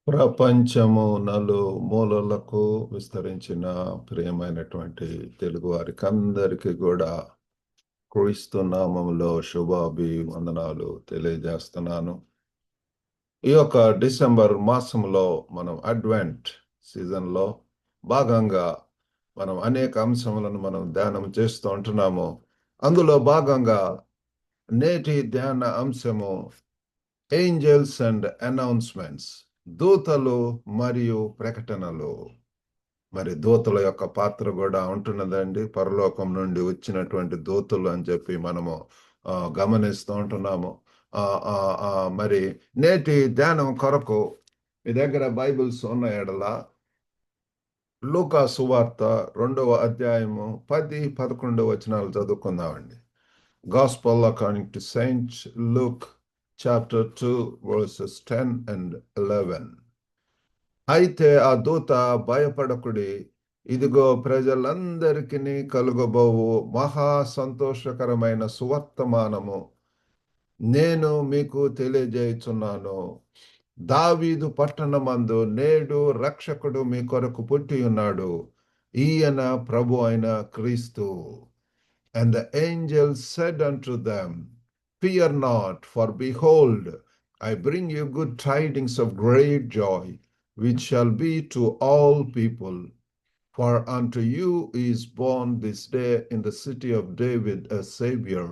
ప్రపంచము నలుమూలలకు విస్తరించిన ప్రియమైనటువంటి తెలుగు వారికి అందరికీ కూడా క్రీస్తు నామములో శుభాభివందనాలు తెలియజేస్తున్నాను. ఈ యొక్క డిసెంబర్ మాసంలో మనం అడ్వెంట్ సీజన్లో భాగంగా మనం అనేక అంశములను మనం ధ్యానం చేస్తూ ఉంటున్నాము. అందులో భాగంగా నేటి ధ్యాన అంశము ఏంజల్స్ అండ్ అనౌన్స్మెంట్స్, దూతలు మరియు ప్రకటనలు. మరి దూతల యొక్క పాత్ర కూడా ఉంటున్నదండి. పరలోకం నుండి వచ్చినటువంటి దూతలు అని చెప్పి మనము గమనిస్తూ ఉంటున్నాము. ఆ, ఆ, ఆ, మరి నేటి ధ్యానం కొరకు మీ దగ్గర బైబిల్స్ ఉన్న ఎడల లూకా సువార్త 2వ అధ్యాయము 10-11 వచనాలు చదువుకుందామండి. Gospel according to Saint Luke chapter 2 verses 10 and 11. అయితే ఆ దూత భయపడకుడి, ఇదిగో ప్రజలందరికీ కలుగబోవు మహా సంతోషకరమైన సువర్తమానము నేను మీకు తెలియజేయుచున్నాను. దావీదు పట్టణమందు నేడు రక్షకుడు మీ కొరకు పుట్టి ఉన్నాడు. ఈయన ప్రభు అయిన క్రీస్తు. And the angel said unto them, Fear not, for behold, I bring you good tidings of great joy, which shall be to all people. For unto you is born this day in the city of David a Savior,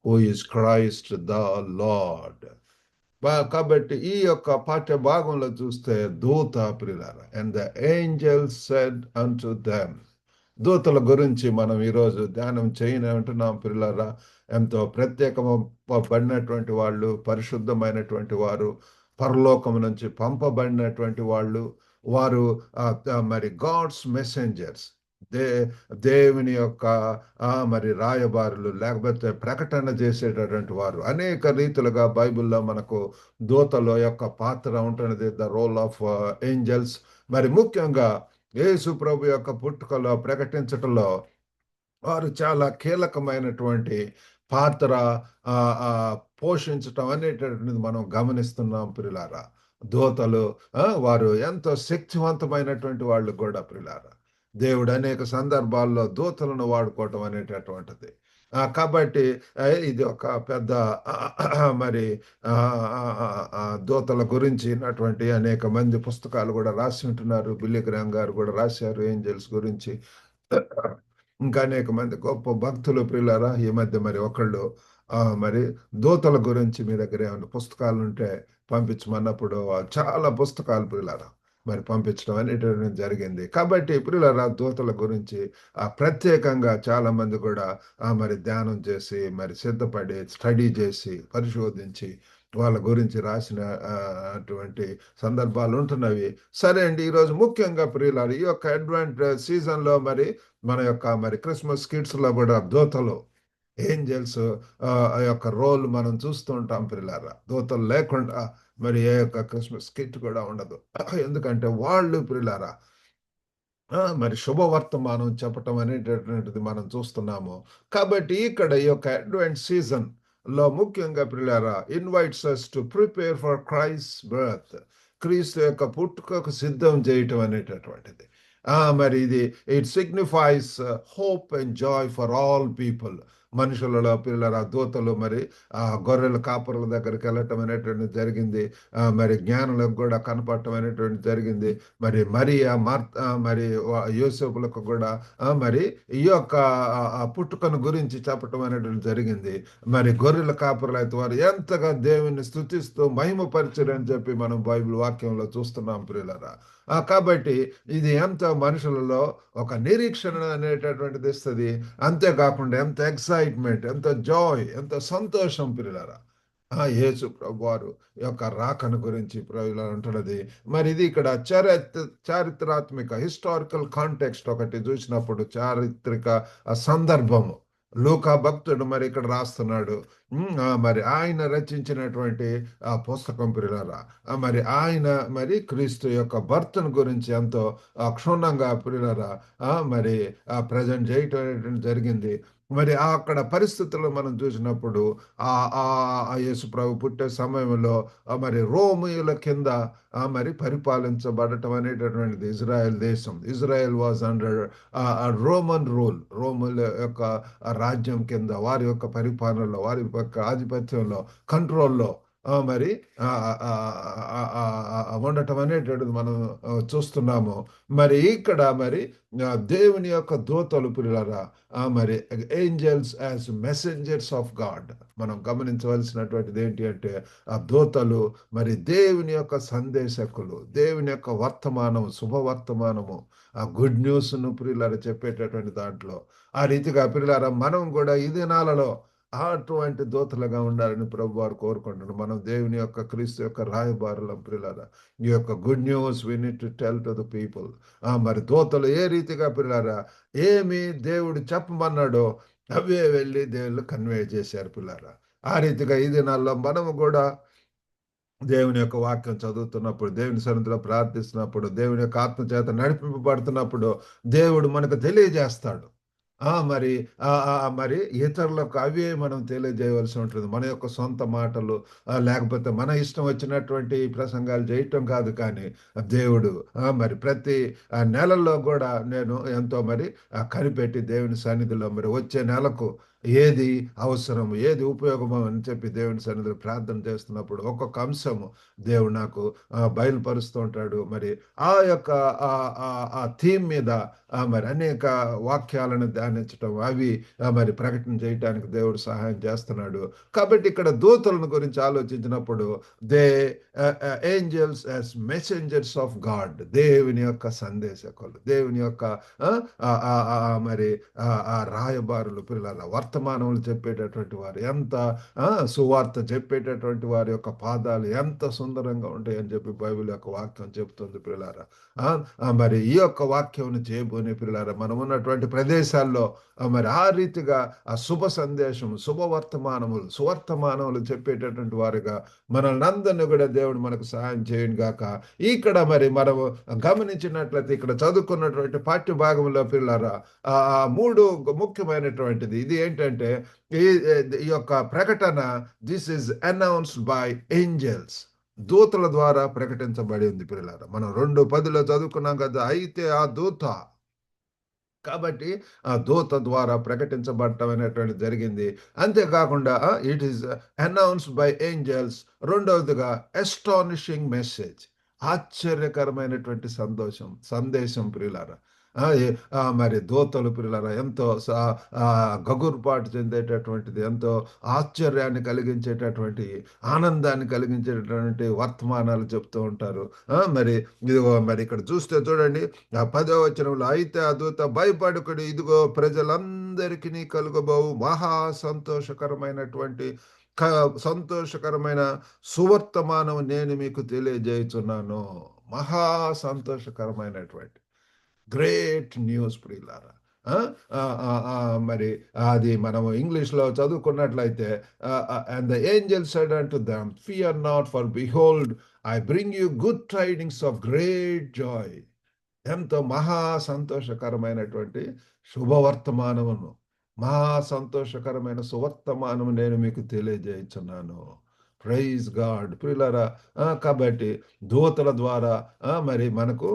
who is Christ the Lord. కాబట్టి ఈ యొక్క పాఠ్య భాగంలో చూస్తే దూత ప్రియులారా, and the angel said unto them. దూతల గురించి మనం ఈరోజు ధ్యానం చేయనంటున్నాం ప్రియులారా. ఎంతో ప్రత్యేకపడినటువంటి వాళ్ళు, పరిశుద్ధమైనటువంటి వారు, పరలోకం నుంచి పంపబడినటువంటి వాళ్ళు, వారు మరి గాడ్స్ మెసెంజర్స్, దే దేవుని యొక్క మరి రాయబారులు, లేకపోతే ప్రకటన చేసేటటువంటి వారు. అనేక రీతులుగా బైబిల్లో మనకు దూతల యొక్క పాత్ర ఉంటున్నది, ద రోల్ ఆఫ్ ఏంజల్స్. మరి ముఖ్యంగా యేసు ప్రభు యొక్క పుట్టుకలో ప్రకటించటంలో వారు చాలా కీలకమైనటువంటి పాత్ర పోషించటం అనేటటువంటిది మనం గమనిస్తున్నాం ప్రియులారా. దూతలు వారు ఎంతో శక్తివంతమైనటువంటి వాళ్ళు కూడా ప్రియులారా. దేవుడు అనేక సందర్భాల్లో దూతలను వాడుకోవటం అనేటటువంటిది. కాబట్టి ఇది ఒక పెద్ద మరి దూతల గురించినటువంటి అనేక మంది పుస్తకాలు కూడా రాసి ఉంటున్నారు. బిల్లీ గ్రామ్ గారు కూడా రాశారు ఏంజల్స్ గురించి. ఇంకా అనేక మంది గొప్ప భక్తులు ప్రియులారా. ఈ మధ్య మరి ఒకళ్ళు మరి దూతల గురించి మీ దగ్గర ఏమైనా పుస్తకాలు ఉంటే పంపించమన్నప్పుడు చాలా పుస్తకాలు ప్రియులారా మరి పంపించడం అనేటువంటి జరిగింది. కాబట్టి ప్రియులారా, దూతల గురించి ప్రత్యేకంగా చాలా మంది కూడా మరి ధ్యానం చేసి, మరి సిద్ధపడి, స్టడీ చేసి, పరిశోధించి వాళ్ళ గురించి రాసిన అటువంటి సందర్భాలు ఉంటున్నవి. సరే అండి, ఈరోజు ముఖ్యంగా ప్రియులారా, ఈ యొక్క అడ్వెంట్ సీజన్లో మరి మన యొక్క మరి క్రిస్మస్ కిడ్స్లో కూడా దూతలు, ఏంజల్స్ యొక్క రోల్ మనం చూస్తూ ఉంటాం ప్రియులారా. దూతలు లేకుండా మరి ఏ యొక్క క్రిస్మస్ కిట్ కూడా ఉండదు. ఎందుకంటే వాళ్ళు ప్రియులారా మరి శుభవర్తమానం చెప్పటం అనేటటువంటిది మనం చూస్తున్నాము. కాబట్టి ఇక్కడ ఈ యొక్క అడ్వెంట్ సీజన్ లో ముఖ్యంగా ప్రియులారా invites us to prepare for Christ birth, క్రీస్తు యొక్క పుట్టుకకు సిద్ధం చేయటం అనేటటువంటిది. మరి ఇది it signifies hope and Joy for all people. మనుషులలో పిల్లల దూతలు మరి గొర్రెల కాపరుల దగ్గరికి వెళ్ళటం అనేటువంటిది జరిగింది. మరి జ్ఞానులకు కూడా కనపడటం అనేటువంటిది జరిగింది. మరి మరి యోసేపులకు కూడా మరి ఈ యొక్క పుట్టుకను గురించి చెప్పటం అనేటువంటి జరిగింది. మరి గొర్రెల కాపరులు అయితే వారు ఎంతగా దేవుని స్తుతిస్తూ మహిమపరిచారని చెప్పి మనం బైబిల్ వాక్యంలో చూస్తున్నాం ప్రియులరా. కాబట్టి ఇది ఎంత మనుషులలో ఒక నిరీక్షణ అనేటటువంటిది ఇస్తుంది. అంతేకాకుండా ఎంత ఎక్సైట్మెంట్, ఎంత జాయ్, ఎంత సంతోషం ప్రియులారా యేసు ప్రభు వారు యొక్క రాకను గురించి ప్రియులారా ఉంటున్నది. మరి ఇది ఇక్కడ చారిత్రాత్మక హిస్టారికల్ కాంటెక్స్ట్ ఒకటి చూసినప్పుడు, చారిత్రక సందర్భము లూకా భక్తుడు మరి ఇక్కడ రాస్తున్నాడు. మరి ఆయన రచించినటువంటి ఆ పుస్తకం ప్రియులారా, మరి ఆయన మరి క్రీస్తు యొక్క బర్త్ను గురించి ఎంతో క్షుణ్ణంగా ప్రియులారా మరి ప్రజెంట్ చేయటం జరిగింది. మరి అక్కడ పరిస్థితుల్లో మనం చూసినప్పుడు యేసు ప్రభు పుట్టే సమయంలో మరి రోమియోల కింద మరి పరిపాలించబడటం అనేటటువంటిది ఇజ్రాయెల్ దేశం. Israel was under Roman rule. రోముల యొక్క రాజ్యం కింద, వారి యొక్క పరిపాలనలో, వారి యొక్క ఆధిపత్యంలో, కంట్రోల్‌లో మరి ఉండటం అనేటటువంటిది మనం చూస్తున్నాము. మరి ఇక్కడ మరి దేవుని యొక్క దూతలు ప్రియులారా, మరి angels as messengers of God. మనం గమనించవలసినటువంటిది ఏంటి అంటే, ఆ దూతలు మరి దేవుని యొక్క సందేశకులు, దేవుని యొక్క వర్తమానం, శుభవర్తమానము, ఆ గుడ్ న్యూస్ను ప్రియులారా చెప్పేటటువంటి దాంట్లో ఆ రీతిగా ప్రియులారా మనం కూడా ఈ దినాలలో అటువంటి దూతలుగా ఉండాలని ప్రభు వారు కోరుకుంటున్నారు. మనం దేవుని యొక్క క్రీస్తు యొక్క రాయబారులం ప్రియులారా. ఈ యొక్క good news we need to tell to the people. మరి దూతలు ఏ రీతిగా పిల్లారా, ఏమి దేవుడు చెప్పమన్నాడో అవే వెళ్ళి దేవుళ్ళు కన్వే చేశారు పిల్లారా. ఆ రీతిగా ఈ దినాల్లో మనము కూడా దేవుని యొక్క వాక్యం చదువుతున్నప్పుడు, దేవుని సన్నిధిలో ప్రార్థిస్తున్నప్పుడు, దేవుని యొక్క ఆత్మ చేత నడిపింపబడుతున్నప్పుడు దేవుడు మనకు తెలియజేస్తాడు. మరి మరి ఇతరులకు అవే మనం తెలియజేయవలసి ఉంటుంది. మన యొక్క సొంత మాటలు లేకపోతే మన ఇష్టం వచ్చినటువంటి ప్రసంగాలు చేయటం కాదు, కానీ దేవుడు మరి ప్రతి నెలల్లో కూడా నేను ఎంతో మరి కనిపెట్టి దేవుని సన్నిధిలో మరి వచ్చే నెలకు ఏది అవసరం, ఏది ఉపయోగమో అని చెప్పి దేవుని సన్నిధిలో ప్రార్థన చేస్తున్నప్పుడు ఒక్కొక్క అంశము దేవుడు నాకు బయలుపరుస్తూ ఉంటాడు. మరి ఆ యొక్క ఆ థీమ్ మీద మరి అనేక వాక్యాలను ధ్యానించటం, అవి మరి ప్రకటన చేయటానికి దేవుడు సహాయం చేస్తున్నాడు. కాబట్టి ఇక్కడ దూతలను గురించి ఆలోచించినప్పుడు they angels as messengers of God, దేవుని యొక్క సందేశకులు, దేవుని యొక్క మరి రాయబారులు, పిల్లల వర్తమానములు చెప్పేటటువంటి వారు, ఎంత సువార్త చెప్పేటటువంటి వారి యొక్క పాదాలు ఎంత సుందరంగా ఉంటాయని చెప్పి బైబిల్ యొక్క వాక్యం చెబుతుంది పిల్లారా. మరి ఈ యొక్క వాక్యం చేయబోని పిల్లారా, మనం ఉన్నటువంటి ప్రదేశాల్లో మరి ఆ రీతిగా ఆ శుభ సందేశం, శుభవర్తమానములు, సువర్తమానములు చెప్పేటటువంటి వారుగా మనల్ని అందరినీ కూడా దేవుడు మనకు సహాయం చేయను గాక. ఇక్కడ మరి మనము గమనించినట్లయితే ఇక్కడ చదువుకున్నటువంటి పాఠ్య భాగంలో పిల్లారా మూడు ముఖ్యమైనటువంటిది ఇది ఏంటంటే, ఈ ఈ యొక్క ప్రకటన this is announced by angels, దూతల ద్వారా ప్రకటించబడి ఉంది పిల్లలారా. మనం 2:10 చదువుకున్నాం కదా, అయితే ఆ దూత, కాబట్టి ఆ దూత ద్వారా ప్రకటించబడటం అనేటువంటి జరిగింది. అంతేకాకుండా it is announced by angels. రెండవదిగా అస్టానిషింగ్ మెసేజ్, ఆశ్చర్యకరమైనటువంటి సందేశం ప్రియులారా. మరి దూతలు ప్రియులారా ఎంతో గగుర్పాటు చెందేటటువంటిది, ఎంతో ఆశ్చర్యాన్ని కలిగించేటటువంటి, ఆనందాన్ని కలిగించేటటువంటి వర్తమానాలు చెప్తూ ఉంటారు. మరి ఇదిగో మరి ఇక్కడ చూస్తే చూడండి 10వ వచనంలో, అయితే ఆ దూత భయపడకుడి, ఇదిగో ప్రజలందరికీ కలుగబోవు మహా సంతోషకరమైనటువంటి సంతోషకరమైన సువర్తమానం నేను మీకు తెలియజేయుచున్నాను. మహా సంతోషకరమైనటువంటి గ్రేట్ న్యూస్ ప్రియులారా. మరి అది మనం ఇంగ్లీష్లో చదువుకున్నట్లయితే, and the angel said unto them, fear not, for behold I bring you good tidings of great joy. ఎంతో మహా సంతోషకరమైనటువంటి శుభవర్తమానమును, మహా సంతోషకరమైన సువర్తమానము నేను మీకు తెలియజేయుచున్నాను. ప్రైజ్ గాడ్ ప్రియులారా. కాబట్టి దూతల ద్వారా మరి మనకు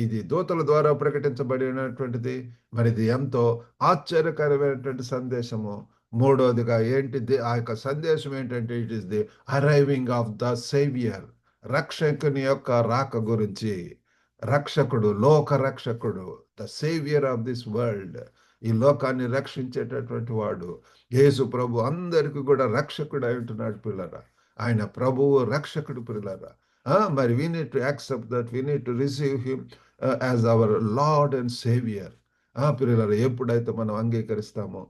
ఇది దూతల ద్వారా ప్రకటించబడినటువంటిది. మరి ఇది ఎంతో ఆశ్చర్యకరమైనటువంటి సందేశము. మూడవదిగా ఏంటిది ఆ యొక్క సందేశం ఏంటంటే, it is the arriving of the saviour, రక్షకుని యొక్క రాక గురించి. రక్షకుడు, లోక రక్షకుడు, the saviour of this world, ఈ లోకాన్ని రక్షించేటటువంటి వాడు యేసు ప్రభు అందరికి కూడా రక్షకుడు అయి ఉంటున్నాడు పిల్లరా. ఆయన ప్రభువు రక్షకుడు పిల్లరా. మరి we need to accept that, we need to receive him as our Lord and saviour. పిల్లలు ఎప్పుడైతే మనం అంగీకరిస్తామో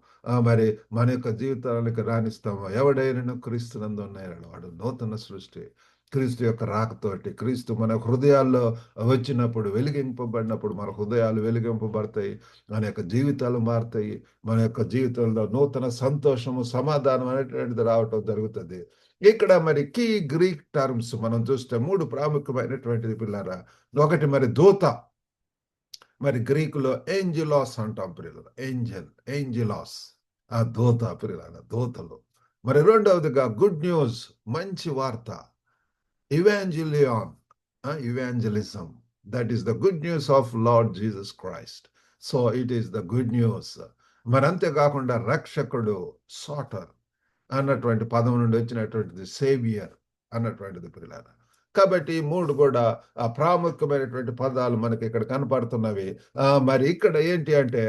మరి మన యొక్క జీవితానికి రాణిస్తామో, ఎవడైనా క్రీస్తునందు ఉన్నాడు వాడు నూతన సృష్టి. క్రీస్తు యొక్క రాకతోటి, క్రీస్తు మన హృదయాల్లో వచ్చినప్పుడు, వెలిగింపబడినప్పుడు మన హృదయాలు వెలిగింపబడతాయి, మన యొక్క జీవితాలు మారుతాయి, మన యొక్క జీవితంలో నూతన సంతోషము, సమాధానం అనేటువంటిది రావటం జరుగుతుంది. ఇక్కడ మరి కీ గ్రీక్ టర్మ్స్ మనం చూస్తే 3 ప్రాముఖ్యమైనటువంటిది పిల్లారా. ఒకటి మరి దూత, మరి గ్రీకులో ఏంజిలాస్ అంటాం పిల్లలు, ఏంజిలాస్. ఆ దూత పిల్లల దూతలు. మరి రెండవదిగా గుడ్ న్యూస్, మంచి వార్త. Evangelion, evangelism. That is the good news of Lord Jesus Christ. So it is the good news. మరి అంతేకాకుండా రక్షకుడు, సాటర్ అన్నటువంటి పదం నుండి వచ్చినటువంటిది సేవియర్ అన్నటువంటిది పిల్లల. కాబట్టి ఈ మూడు కూడా ప్రాముఖ్యమైనటువంటి పదాలు మనకి ఇక్కడ కనపడుతున్నవి. మరి ఇక్కడ ఏంటి అంటే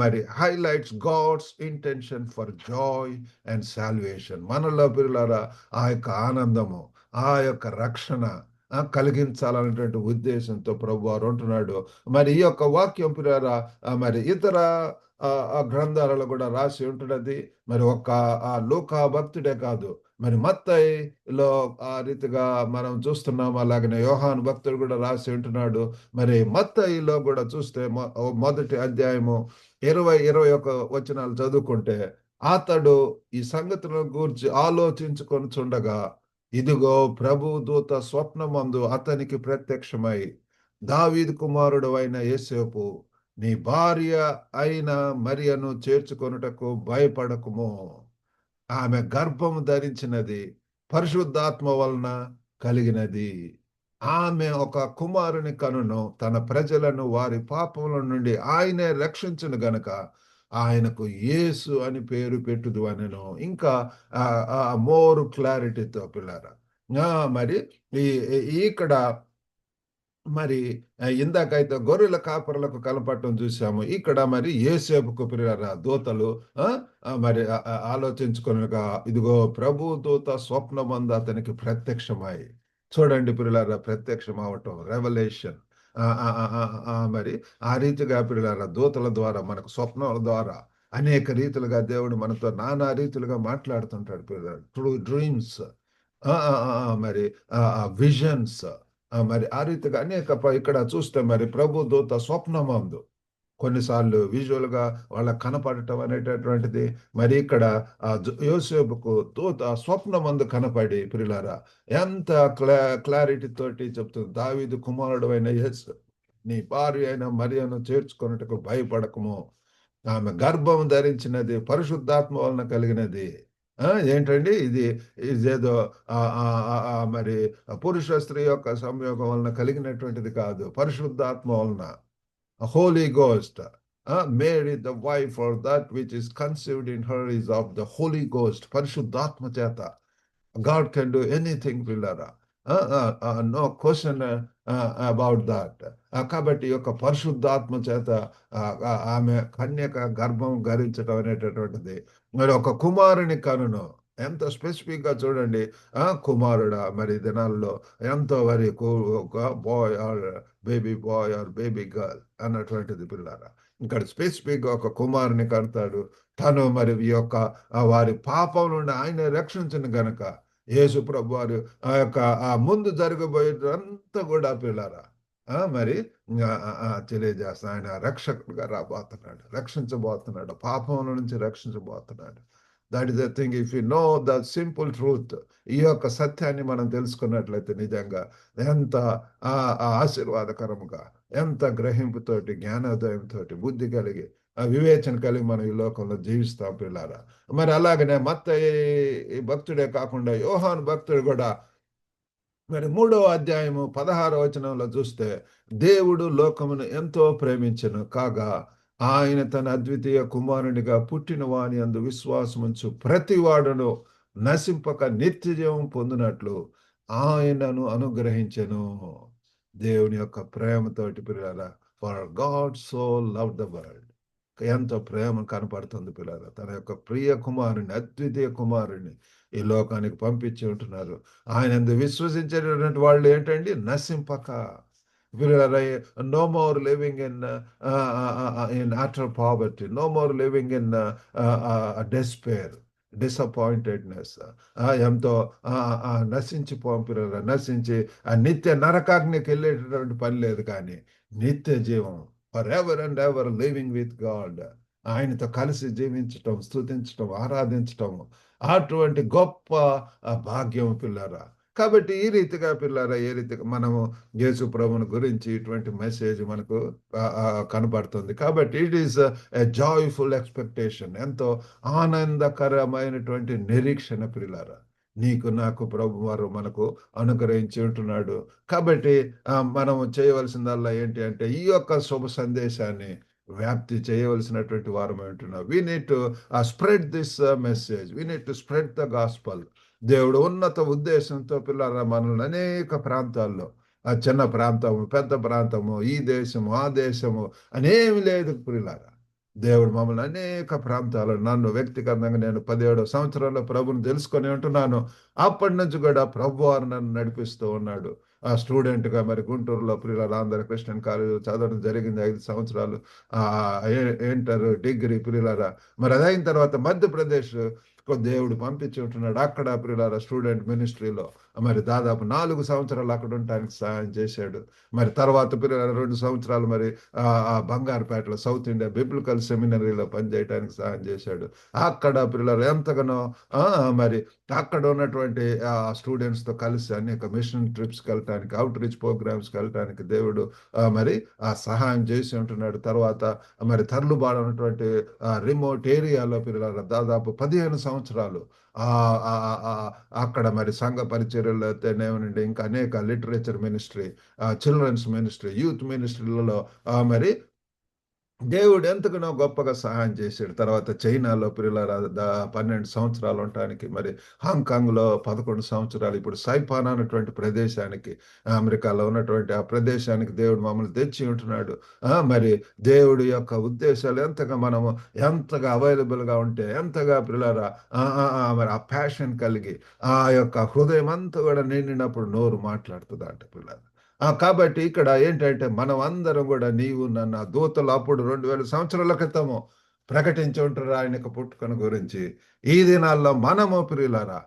మరి highlights God's intention for joy and salvation. మనలో పిల్లలారా ఆ యొక్క ఆనందము, ఆ యొక్క రక్షణ కలిగించాలనేటువంటి ఉద్దేశంతో ప్రభు వారు ఉంటున్నాడు. మరి ఈ యొక్క వాక్యం పిల్లలారా మరి ఇతర ఆ గ్రంథాలలో కూడా రాసి ఉంటున్నది. మరి ఒక్క లూకా భక్తుడే కాదు, మరి మత్తయిలో ఆ రీతిగా మనం చూస్తున్నాం. అలాగనే యోహాను భక్తుడు కూడా రాసి ఉంటున్నాడు. మరి మత్తయిలో కూడా చూస్తే మొదటి అధ్యాయము 20-21 వచనాలు చదువుకుంటే, అతడు ఈ సంగతులను గూర్చి ఆలోచించుకొని చుండగా, ఇదిగో ప్రభు దూత స్వప్నమందు అతనికి ప్రత్యక్షమై, దావీదు కుమారుడు అయిన యేసేపు, నీ భార్య అయిన మరియను చేర్చుకొనుటకు భయపడకుము. ఆమె గర్భము ధరించినది పరిశుద్ధాత్మ వలన కలిగినది. ఆమె ఒక కుమారుని కనును, తన ప్రజలను వారి పాపముల నుండి ఆయనే రక్షించును గనక ఆయనకు యేసు అని పేరు పెట్టుదు అనెను. ఇంకా మోర్ క్లారిటీతో పిల్లారా, మరి ఇక్కడ మరి ఇందాకైతే గొర్రెల కాపరులకు కనపడటం చూసాము. ఇక్కడ మరి యేసేపుకు ప్రియులారా దూతలు మరి ఆలోచించుకొనగా, ఇదిగో ప్రభు దూత స్వప్నమందు అతనికి ప్రత్యక్షమై. చూడండి ప్రియులారా, ప్రత్యక్షం అవటం, రెవల్యూషన్. మరి ఆ రీతిగా ప్రియులారా దూతల ద్వారా, మనకు స్వప్నాల ద్వారా అనేక రీతులుగా దేవుడు మనతో నానా రీతులుగా మాట్లాడుతుంటాడు ప్రియులారా. త్రూ డ్రీమ్స్, మరి విజన్స్. మరి ఆ రీతిగా అనేక ఇక్కడ చూస్తే మరి ప్రభు దూత స్వప్నమందు కొన్నిసార్లు విజువల్ గా వాళ్ళకి కనపడటం అనేటటువంటిది. మరి ఇక్కడ యోసేపుకు దూత స్వప్నమందు కనపడి ప్రియులారా ఎంత క్లారిటీ తోటి చెప్తుంది, దావీదు కుమారుడు అయిన యేసు, నీ భార్య అయిన మరియను చేర్చుకొనుటకు భయపడకము. ఆమె గర్భం ధరించినది పరిశుద్ధాత్మ వలన కలిగినది. ఏంటండి ఇది? ఇదేదో మరి పురుష స్త్రీ యొక్క సంయోగం వలన కలిగినటువంటిది కాదు, పరిశుద్ధాత్మ వలన. Holy ghost. Mary the wife for that which is conceived in her is of the holy ghost. పరిశుద్ధాత్మ చేత గాడ్ కెన్ డూ ఎనీథింగ్ పిల్లరా. No question about that. కాబట్టి యొక్క పరిశుద్ధాత్మ చేత ఆమె కన్యక గర్భం ధరించడం అనేటటువంటిది. మరి ఒక కుమారుని కనును. ఎంత స్పెసిఫిక్ గా చూడండి. కుమారుడా, మరి దినాల్లో ఎంతో మరి బాయ్ ఆర్ బేబీ గర్ల్ అన్నటువంటిది పిల్లారా. ఇక్కడ స్పెసిఫిక్ గా ఒక కుమారుని కడతాడు. తను మరి ఈ యొక్క వారి పాపం నుండి ఆయన రక్షించిన గనక యేసు ప్రభు వారు ఆ యొక్క ముందు జరగబోయేదంతా కూడా పిల్లారా మరి తెలియజేస్తా. ఆయన రక్షకుడుగా రాబోతున్నాడు, రక్షించబోతున్నాడు, పాపం నుంచి రక్షించబోతున్నాడు. That is the thing. If you know the simple truth, ఈ యొక్క సత్యాన్ని మనం తెలుసుకున్నట్లయితే నిజంగా ఎంత ఆశీర్వాదకరముగా, ఎంత గ్రహింపుతోటి, జ్ఞానోదయంతో, బుద్ధి కలిగి, వివేచన కలిగి మనం ఈ లోకంలో జీవిస్తాం పిల్లారా. మరి అలాగనే మత్తయి భక్తుడే కాకుండా యోహాను భక్తుడు కూడా మరి 3వ అధ్యాయము 16వ వచనంలో చూస్తే, దేవుడు లోకమును ఎంతో ప్రేమించెను కాగా ఆయన తన అద్వితీయ కుమారునిగా పుట్టిన వాని అందు విశ్వాసముంచు ప్రతివాడును నశింపక నిత్య జీవం పొందినట్లు ఆయనను అనుగ్రహించెను. దేవుని యొక్క ప్రేమతోటి పిల్లరా, for God so love the world. ఎంతో ప్రేమ కనపడుతుంది పిల్లరా. తన యొక్క ప్రియ కుమారుని, అద్వితీయ కుమారుని ఈ లోకానికి పంపించి ఉంటున్నారు. ఆయన విశ్వసించేటటువంటి వాళ్ళు ఏంటండి? నశింపక. No more living in utter poverty, no more living in despair, disappointedness. ఎంతో నశించిపోపిల్లరా, నశించి నిత్య నరకాగ్నికి వెళ్ళేటటువంటి పని లేదు, కానీ నిత్య జీవం, for ever and ever living with God, ఆయనతో కలిసి జీవించటం, స్తుతించటం, ఆరాధించటం, అటువంటి గొప్ప భాగ్యం పిల్లరా. కాబట్టి ఈ రీతిగా పిల్లారా, ఏ రీతిగా మనము యేసు ప్రభువుని గురించి ఇటువంటి మెసేజ్ మనకు కనపడుతుంది. కాబట్టి it is a joyful expectation. ఎంతో ఆనందకరమైనటువంటి నిరీక్షణ ప్రియులారా. నీకు నాకు ప్రభువారు మనకు అనుగ్రహించి ఉంటున్నాడు. కాబట్టి మనం చేయవలసిందల్లా ఏంటి అంటే ఈ యొక్క శుభ సందేశాన్ని వ్యాప్తి చేయవలసినటువంటి వారమై ఉంటున్నాం. We need to spread this message. We need to spread the gospel. దేవుడు ఉన్నత ఉద్దేశంతో పిల్లల మనల్ని అనేక ప్రాంతాల్లో, ఆ చిన్న ప్రాంతము, పెద్ద ప్రాంతము, ఈ దేశము, ఆ దేశము అనేమి లేదు ప్రియులారా. దేవుడు మమ్మల్ని అనేక ప్రాంతాలు, నన్ను వ్యక్తిగతంగా నేను 17 సంవత్సరాల్లో ప్రభుని తెలుసుకొని ఉంటున్నాను. అప్పటి నుంచి కూడా ప్రభువారు నన్ను నడిపిస్తూ ఉన్నాడు. ఆ స్టూడెంట్‌గా మరి గుంటూరులో ప్రియులార ఆంధ్ర క్రిస్టియన్ కాలేజ్‌లో చదవడం జరిగింది 5 సంవత్సరాలు. ఇంటర్, డిగ్రీ ప్రియులారా. మరి అదయిన తర్వాత మధ్యప్రదేశ్ దేవుడు పంపించి ఉంటున్నాడు. అక్కడ ప్రియులారా స్టూడెంట్ మినిస్ట్రీలో మరి దాదాపు 4 సంవత్సరాలు అక్కడ ఉండటానికి సహాయం చేశాడు. మరి తర్వాత ప్రియులారా 2 సంవత్సరాలు మరి బంగారుపేటలో సౌత్ ఇండియా బిబ్లికల్ సెమినరీలో పనిచేయడానికి సహాయం చేశాడు. అక్కడ పిల్లలు ఎంతగానో మరి అక్కడ ఉన్నటువంటి స్టూడెంట్స్‌తో కలిసి అనేక మిషన్ ట్రిప్స్‌కి వెళ్ళటానికి, అవుట్ రీచ్ ప్రోగ్రామ్స్‌కి వెళ్ళటానికి దేవుడు మరి సహాయం చేసి ఉంటున్నాడు. తర్వాత మరి తరలుబాటు ఉన్నటువంటి రిమోట్ ఏరియాలో పిల్లలు దాదాపు 15 సంవత్సరాలు అక్కడ మరి సంఘ పరిచర్యలు అయితేనేమనండి, ఇంకా అనేక literature ministry, children's ministry, youth మినిస్ట్రీలలో మరి దేవుడు ఎంతగానో గొప్పగా సహాయం చేశాడు. తర్వాత చైనాలో ప్రియులారా 12 సంవత్సరాలు ఉండటానికి, మరి హాంకాంగ్‌లో 11 సంవత్సరాలు, ఇప్పుడు సైపాన్ అనేటువంటి ప్రదేశానికి, అమెరికాలో ఉన్నటువంటి ఆ ప్రదేశానికి దేవుడు మమ్మల్ని తెచ్చి ఉంటున్నాడు. మరి దేవుడి యొక్క ఉద్దేశాలు ఎంతగా అవైలబుల్‌గా ఉంటే, ఎంతగా ప్రియులారా మరి ఆ ప్యాషన్ కలిగి, ఆ యొక్క హృదయం అంతా కూడా నిండినప్పుడు నోరు మాట్లాడుతదంట పిల్లారా. కాబట్టి ఇక్కడ ఏంటంటే మనం అందరం గూడా నీవు నన్ను ఆ దూతలు అప్పుడు 2000 సంవత్సరాల క్రితము ప్రకటించి ఉంటారు ఆయన యొక్క పుట్టుకను గురించి. ఈ దినాల్లో మనము ప్రియులారా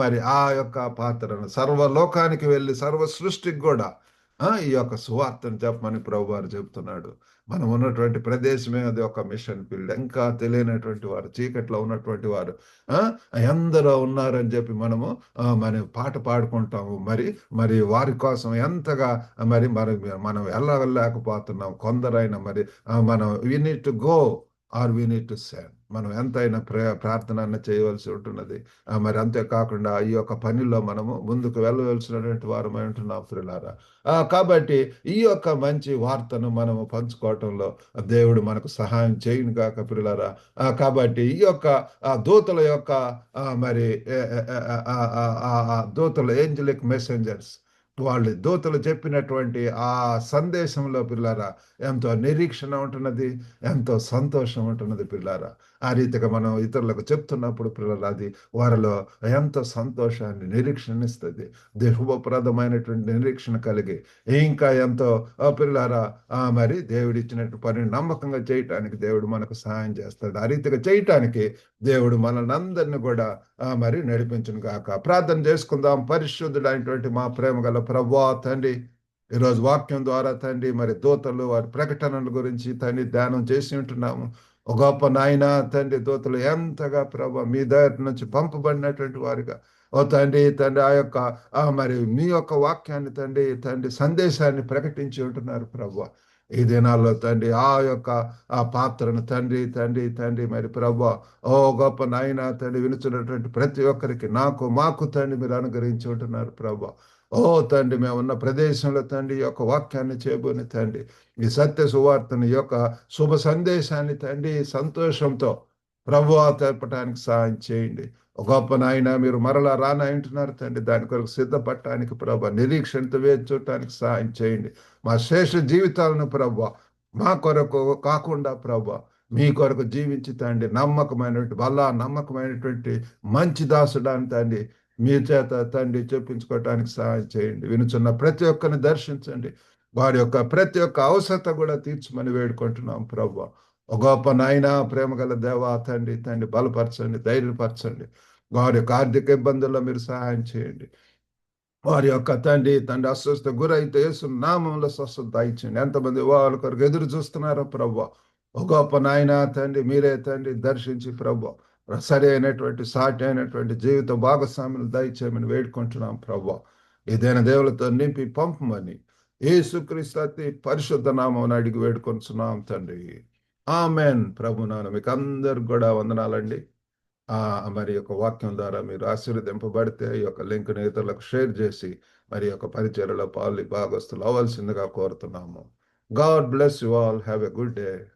మరి ఆ యొక్క పాత్రను సర్వలోకానికి వెళ్లి సర్వ సృష్టికి గూడా ఈ యొక్క సువార్తను చెప్పమని ప్రభువారు చెప్తున్నాడు. మనం ఉన్నటువంటి ప్రదేశమే అది ఒక మిషన్ ఫీల్డ్. ఇంకా తెలియనటువంటి వారు, చీకట్లో ఉన్నటువంటి వారు ఎందరో ఉన్నారని చెప్పి మనము మరి పాట పాడుకుంటాము. మరి వారి కోసం ఎంతగా మరి మనం వెళ్ళలేకపోతున్నాం. కొందరైనా మరి మనం we need to go or we need to send. మనం ఎంతైనా ప్రార్థన చేయవలసి ఉంటున్నది. మరి అంతేకాకుండా ఈ యొక్క పనిలో మనము ముందుకు వెళ్ళవలసినటువంటి వారమై ఉంటున్నాం ప్రియులారా. కాబట్టి ఈ యొక్క మంచి వార్తను మనము పంచుకోవటంలో దేవుడు మనకు సహాయం చేయను గాక ప్రియులారా. కాబట్టి ఈ యొక్క దూతల యొక్క మరి దూతలు ఏంజలిక్ మెసెంజర్స్, వాళ్ళు దూతలు చెప్పినటువంటి ఆ సందేశంలో పిల్లారా ఎంతో నిరీక్షణ ఉంటున్నది, ఎంతో సంతోషం ఉంటున్నది పిల్లారా. ఆ రీతిగా మనం ఇతరులకు చెప్తున్నప్పుడు పిల్లలు అది వారిలో ఎంతో సంతోషాన్ని, నిరీక్షణిస్తుంది. శుభప్రదమైనటువంటి నిరీక్షణ కలిగి ఇంకా ఎంతో పిల్లారా మరి దేవుడిచ్చినట్టు పనిని నమ్మకంగా చేయటానికి దేవుడు మనకు సహాయం చేస్తాడు. ఆ రీతిగా చేయటానికి దేవుడు మనల్ని అందరినీ కూడా మరి నడిపించును గాక. ప్రార్థన చేసుకుందాం. పరిశుద్ధుడైనటువంటి మా ప్రేమ గల ప్రభువా తండ్రి, ఈరోజు వాక్యం ద్వారా తండ్రి మరి దూతలు వారి ప్రకటనల గురించి తండ్రి ధ్యానం చేసి ఉంటున్నాము. ఒక గొప్ప నాయన తండ్రి దూతలు ఎంతగా ప్రభు మీ దగ్గర నుంచి పంపబడినటువంటి వారిగా తండ్రి ఆ యొక్క మరి మీ యొక్క వాక్యాన్ని తండ్రి సందేశాన్ని ప్రకటించి ఉంటున్నారు ప్రభు. ఈ దినాల్లో తండ్రి ఆ యొక్క ఆ పాత్రను తండ్రి మరి ప్రభు గొప్ప నాయన తండ్రి వినుచున్నటువంటి ప్రతి ఒక్కరికి మాకు తండ్రి మీరు అనుగ్రహించి ఉంటున్నారు ప్రభు. తండ్రి మేమున్న ప్రదేశంలో తండ్రి ఈ యొక్క వాక్యాన్ని చేయబోని తండ్రి ఈ సత్య సువార్తని ఈ యొక్క శుభ సందేశాన్ని తండ్రి సంతోషంతో ప్రభువా తెలపటానికి సహాయం చేయండి. గొప్ప నాయన మీరు మరలా రానంటున్నారు తండ్రి, దాని కొరకు సిద్ధపడటానికి ప్రభు నిరీక్షణతో వేచి చూడటానికి సహాయం చేయండి. మా శేష జీవితాలను ప్రభు మా కొరకు కాకుండా ప్రభు మీ కొరకు జీవించి తండ్రి నమ్మకమైనటువంటి మంచి దాసుడాన్ని తండ్రి మీ చేత తండ్రి చెప్పించుకోవటానికి సహాయం చేయండి. వినుచున్న ప్రతి ఒక్కరిని దర్శించండి. వారి యొక్క ప్రతి ఒక్క అవసరత కూడా తీర్చమని వేడుకుంటున్నాం ప్రభు. గొప్ప నాయన ప్రేమ గల దేవా తండ్రి బలపరచండి, ధైర్యపరచండి. వారి యొక్క ఆర్థిక ఇబ్బందుల్లో మీరు సహాయం చేయండి. వారి యొక్క తండ్రి అస్వస్థ గురైతే యేసు నామంలో స్వస్థత ఇచ్చండి. ఎంతమంది వాళ్ళ కొరకు ఎదురు చూస్తున్నారో ప్రభు. గొప్ప నాయన తండ్రి మీరే తండ్రి దర్శించి ప్రభు సరి అయినటువంటి సాటి అయినటువంటి జీవిత భాగస్వాములు దయచేయమని వేడుకుంటున్నాం ప్రభా. ఏదైనా దేవులతో నింపి పంపమని యేసుక్రీస్తు అతి పరిశుద్ధ నామం అడిగి వేడుకొంచున్నాం తండ్రి. ఆమెన్. ప్రభు నాన్న మీకు అందరికి కూడా వందనాలండి. మరి యొక్క వాక్యం ద్వారా మీరు ఆశీర్వదింపబడితే ఈ యొక్క లింక్ ఇతరులకు షేర్ చేసి మరి యొక్క పరిచర్యలో పాలు భాగస్తులు అవ్వాల్సిందిగా కోరుతున్నాము. God bless you all. Have a good day.